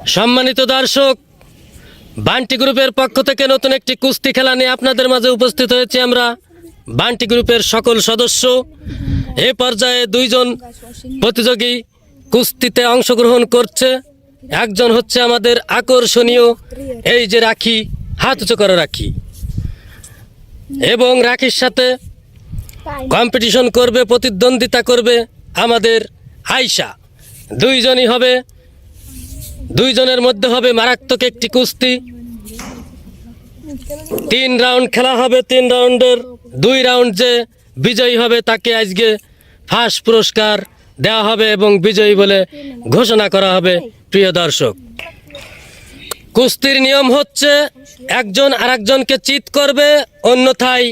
সম্মানিত দর্শক, বান্টি গ্রুপের পক্ষ থেকে নতুন একটি কুস্তি খেলা নিয়ে আপনাদের মাঝে উপস্থিত হয়েছে আমরা বান্টি গ্রুপের সকল সদস্য। এ পর্যায়ে দুইজন প্রতিযোগী কুস্তিতে অংশগ্রহণ করছে। একজন হচ্ছে আমাদের আকর্ষণীয় এই যে রাখি, হাত উঁচু করে রাখি, এবং রাখির সাথে কম্পিটিশন করবে, প্রতিদ্বন্দ্বিতা করবে আমাদের আয়শা। দুইজনই হবে, দুইজনের মধ্যে হবে মারাত্মক একটি কুস্তি। 3 রাউন্ড খেলা হবে। 3 রাউন্ডের 2 রাউন্ড যে বিজয়ী হবে তাকে আজকে ফার্স্ট পুরস্কার দেওয়া হবে এবং বিজয়ী বলে ঘোষণা করা হবে। প্রিয় দর্শক, কুস্তির নিয়ম হচ্ছে একজন আরেকজনকে চিৎ করবে, অন্যথায়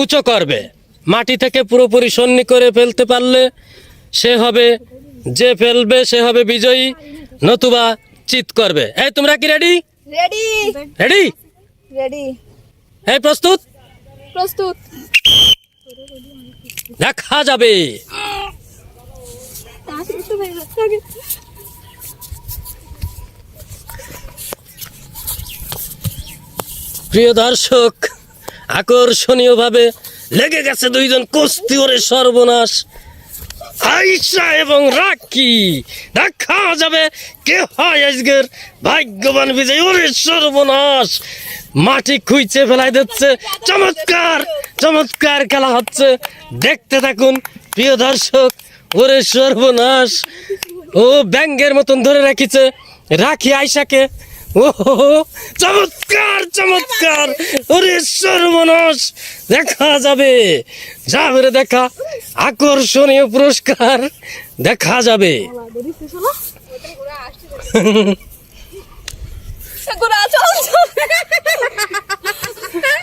উঁচু করবে। মাটি থেকে পুরোপুরি সন্নি করে ফেলতে পারলে সে হবে, যে ফেলবে সে হবে বিজয়ী, নতুবা চিৎ করবে। এই তোমরা কি রেডি? রেডি রেডি রেডি এই প্রস্তুত? প্রস্তুত। দেখা যাবে। প্রিয় দর্শক, আকর্ষণীয়ভাবে লেগে গেছে দুইজন কুস্তি। ওরে সর্বনাশ, আয়শা এবং রাখি। দেখা যাবে কে হয় আজকের ভাগ্যবান বিজয়ী। ওরে সর্বনাশ, মাটি খুঁজে ফেলাই দিচ্ছে। চমৎকার চমৎকার খেলা হচ্ছে, দেখতে থাকুন প্রিয় দর্শক। ওরে সর্বনাশ, ও ব্যাঙ্গের মতন ধরে রাখিছে রাখি আয়শাকে। ও চমৎকার চমৎকার, ওরে সর্বনাশ। দেখা যাবে, যাবে রে দেখা, আকর্ষণীয় পুরস্কার দেখা যাবে।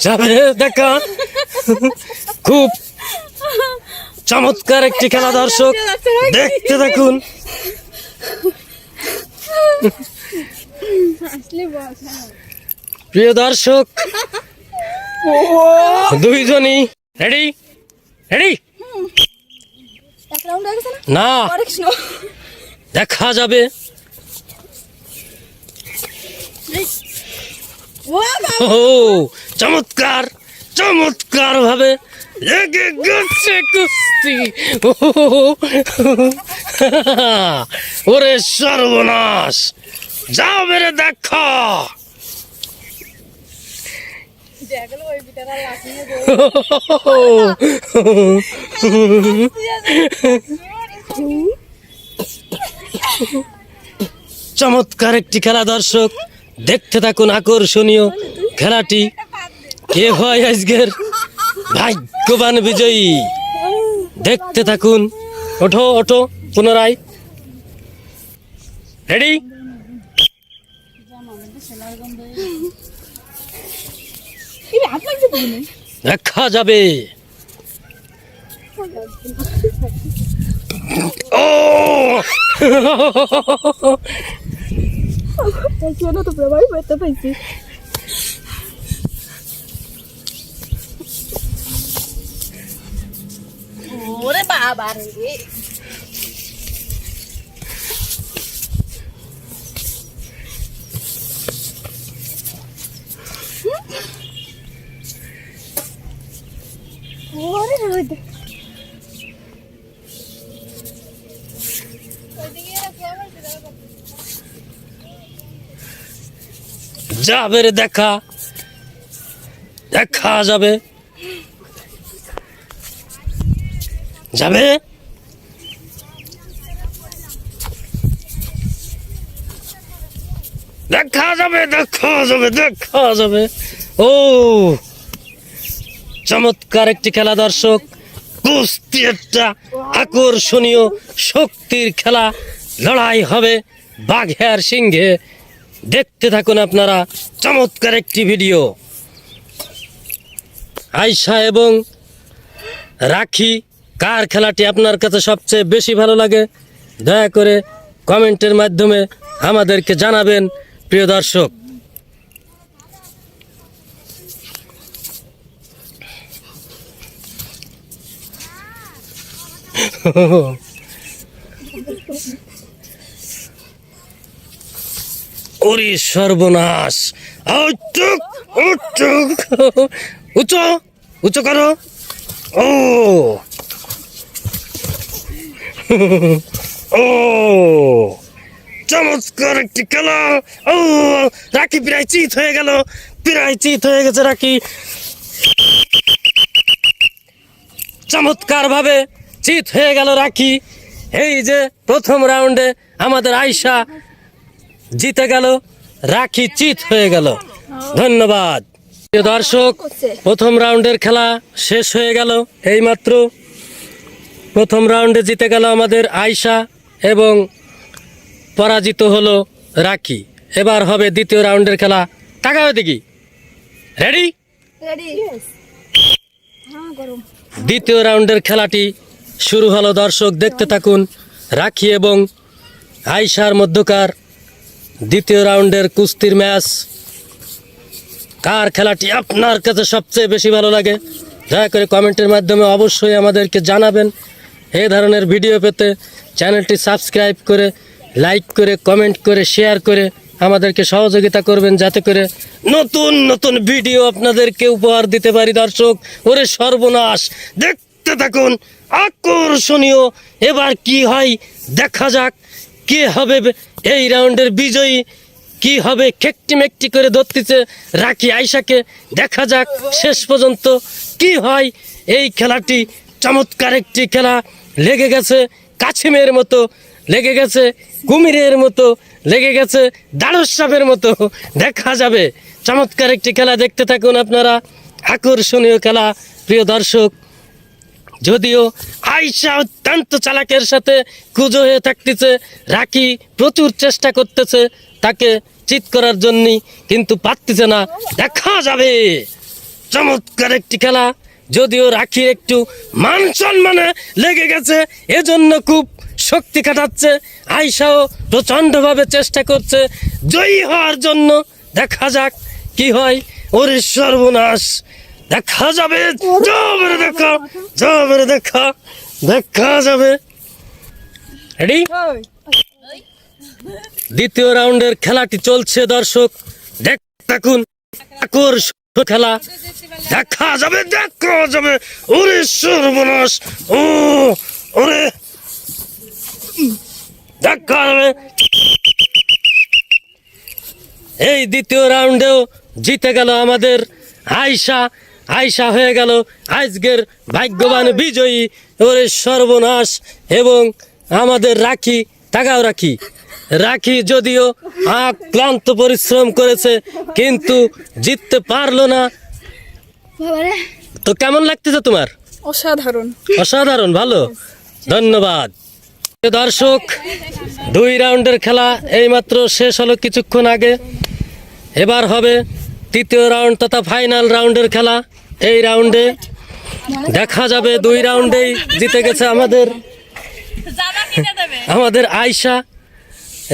যাবে দেখা, খুব চমৎকার একটি খেলা দর্শক, দেখতে দেখুন। প্রিয় দর্শক, দুইজনই রেডি? রেডি না, দেখা যাবে। ও চমৎকার চমৎকার ভাবে লেগে গেছে কুস্তি। ওরে সর্বনাশ, যাও বেরে দেখা। চমৎকার একটি খেলা দর্শক, দেখতে থাকুন আকর্ষণীয় খেলাটি। কে হয় আজকের ভাগ্যবান বিজয়ী, দেখতে থাকুন। ওঠো ওঠো, পুনরায় রেডি? দেখা যাবে। ও তো প্রবাহ পেতে পাইছি। ওরে বাবা রে, ওরে রোদ। যাবে রে দেখা, দেখা যাবে। যাবে, দেখা যাবে, দেখা যাবে, দেখা যাবে। ও চমৎকার একটি খেলা দর্শক, কুস্তি একটা আকর্ষণীয় শক্তির খেলা। লড়াই হবে বাঘে আর সিংহে, দেখতে থাকুন আপনারা চমৎকার একটি ভিডিও। আয়শা এবং রাখি, কার খেলাটি আপনার কাছে সবচেয়ে বেশি ভালো লাগে দয়া করে কমেন্টের মাধ্যমে আমাদেরকে জানাবেন। প্রিয় দর্শক, ওরে সর্বনাশ, উঠুক উঠুক, উঁচু উঁচু করো। ও ও চমৎকার একটি খেলা। ও রাখি প্রায় চিত হয়ে গেল, প্রায় চিত হয়ে গেছে রাখি। চমৎকার ভাবে চিত হয়ে গেল রাখি। এই যে প্রথম রাউন্ডে আমাদের আয়শা জিতে গেল, রাখি চিত হয়ে গেল। ধন্যবাদ প্রিয় দর্শক, প্রথম রাউন্ডের খেলা শেষ হয়ে গেল। এইমাত্র প্রথম রাউন্ডে জিতে গেল আমাদের আয়শা এবং পরাজিত হলো রাখি। এবার হবে দ্বিতীয় রাউন্ডের খেলা। তাকাও দেখি, রেডি? রেডি? হ্যাঁ, গরম। দ্বিতীয় রাউন্ডের খেলাটি শুরু হলো। দর্শক দেখতে থাকুন। রাখি এবং আয়শার মধ্যকার দ্বিতীয় রাউন্ডের কুস্তির ম্যাচ। কার খেলাটি আপনার কাছে সবচেয়ে বেশি ভালো লাগে দয়া করে কমেন্টের মাধ্যমে অবশ্যই আমাদেরকে জানাবেন। এই ধরনের ভিডিও পেতে চ্যানেলটি সাবস্ক্রাইব করে, লাইক করে, কমেন্ট করে, শেয়ার করে আমাদেরকে সহযোগিতা করবেন, যাতে করে নতুন নতুন ভিডিও আপনাদেরকে উপহার দিতে পারি। দর্শক, ওরে সর্বনাশ, দেখতে থাকুন, আকর্ষণীয়। এবার কি হয় দেখা যাক, কে হবে এই রাউন্ডের বিজয়ী, কি হবে। খেকটি মেকটি করে ধরতেছে রাখি আয়শাকে। দেখা যাক শেষ পর্যন্ত কি হয়। এই খেলাটি চমৎকার একটি খেলা, লেগে গেছে কাছিমের মতো, লেগে গেছে কুমিরের মতো, লেগে গেছে দারুস সাপের মতো। দেখা যাবে চমৎকার একটি খেলা, দেখতে থাকুন আপনারা। আকর্ষণীয় খেলা প্রিয় দর্শক। যদিও আয়শা অত্যন্ত চালাকের সাথে কুজো হয়ে থাকতেছে, রাখি প্রচুর চেষ্টা করতেছে তাকে চিৎ করার জন্য, কিন্তু পারতেছে না। দেখা যাবে চমৎকার একটি খেলা। যদিও রাখির একটু মান সম্মানে লেগে গেছে, এজন্য খুব শক্তি খাটাচ্ছে। আয়শাও প্রচণ্ডভাবে চেষ্টা করছে জয়ী হওয়ার জন্য। দেখা যাক কি হয়। ওরে সর্বনাশ, দেখা যাবে, যাবে দেখা, যাবে দেখা, দেখা যাবে। রেডি? দ্বিতীয় রাউন্ডের খেলাটি চলছে দর্শক, দেখতে থাকুন। আকর্ষণীয় খেলা, দেখা যাবে, দেখা যাবে। ওরে সর্বনাশ, ও ওরে দেখা যাবে। এই দ্বিতীয় রাউন্ডেও জিতে গেল আমাদের আয়শা। আয়শা হয়ে গেল আজকের ভাগ্যবান বিজয়ী। ওরে সর্বনাশ। এবং আমাদের রাখি, তাকাও রাখি, রাখি যদিও ক্লান্ত পরিশ্রম করেছে কিন্তু জিততে পারলো না। বাবারে, তো কেমন লাগতেছে তোমার? অসাধারণ। অসাধারণ, ভালো, ধন্যবাদ। দর্শক, 2 রাউন্ডের খেলা এইমাত্র শেষ হলো কিছুক্ষণ আগে। এবার হবে তৃতীয় রাউন্ড তথা ফাইনাল রাউন্ডের খেলা। এই রাউন্ডে দেখা যাবে 2 রাউন্ডেই জিতে গেছে আমাদের আয়শা।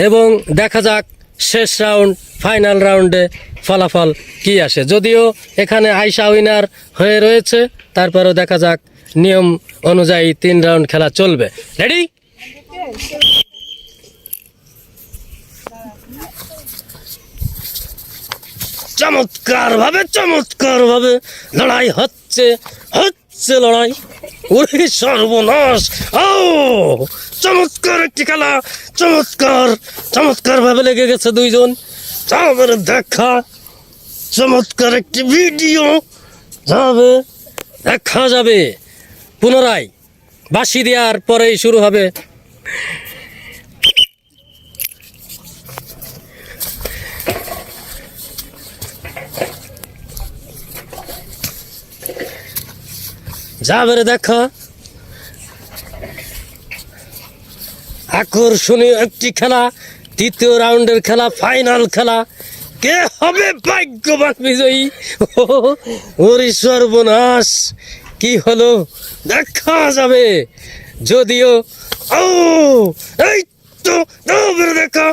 এবং দেখা যাক শেষ রাউন্ড ফাইনাল রাউন্ডে ফলাফল কি আসে। যদিও এখানে আয়শা উইনার হয়ে রয়েছে, তারপরেও দেখা যাক নিয়ম অনুযায়ী 3 রাউন্ড খেলা চলবে। রেডি? চমৎকার ভাবে লড়াই হচ্ছে লড়াই। ওরে সর্বনাশ, ও চমৎকার একটি খেলা, চমৎকার ভাবে লেগে গেছে দুইজন। তারপরে দেখা চমৎকার একটি ভিডিও যাবে, দেখা যাবে। পুনরায় বাঁশি দেওয়ার পরেই শুরু হবে। যাবে দেখা, আকর্ষণীয় একটি খেলা, তৃতীয় রাউন্ডের খেলা, ফাইনাল খেলা। কে হবে ভাগ্যবান বিজয়ী? ওরে সর্বনাশ, কি হলো দেখা যাবে। যদিও ও এই তো যাবে দেখা,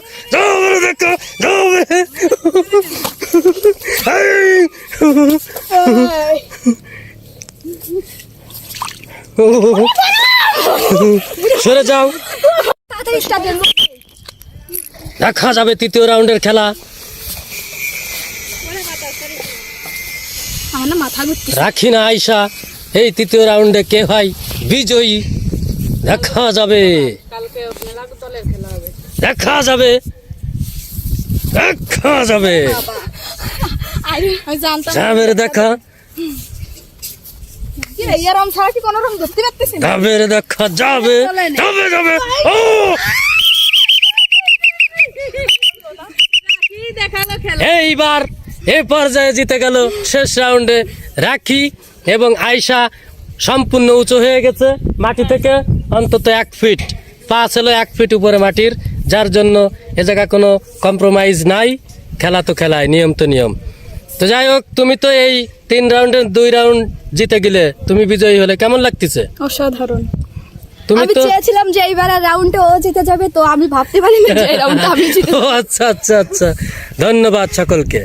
সরে যাও। দেখা দেখা যাবে তৃতীয় রাউন্ডের খেলা। আমার না মাথা ঘুরছে। রাখিনা আয়শা এই তৃতীয় রাউন্ডে কে হয় বিজয়ী দেখা যাবে, দেখা যাবে, দেখা যাবে, আমি জানতাম যাবে রে দেখা, কি রে, এরম ছাড়া কি কোনো রকম ধরতে পারতেছি না। যাবে রে দেখা, যাবে, যাবে, যাবে। ও কি দেখালো খেলা। এইবার এই পর্যায়ে জিতে গেল শেষ রাউন্ডে রাখি এবং আয়শা সম্পূর্ণ উঁচু হয়ে গেছে মাটি থেকে অন্তত 1 ফিট, পা ছিল 1 ফিট উপরে মাটির, যার জন্য এ জায়গা কোনো কম্প্রোমাইজ নাই। খেলা তো খেলায়, নিয়ম তো নিয়ম। তো যাই হোক, তুমি তো এই 3 রাউন্ডের 2 রাউন্ড জিতে গেলে, তুমি বিজয়ী হলে কেমন লাগতেছে? অসাধারণ। তুমি আমি তো চেয়েছিলাম যে এইবারের রাউন্ডে ও জিতে যাবে, তো আমি ভাবতে পারিনি যে এই রাউন্ডটা আমি জিতে ও আচ্ছা আচ্ছা আচ্ছা, ধন্যবাদ সকলকে।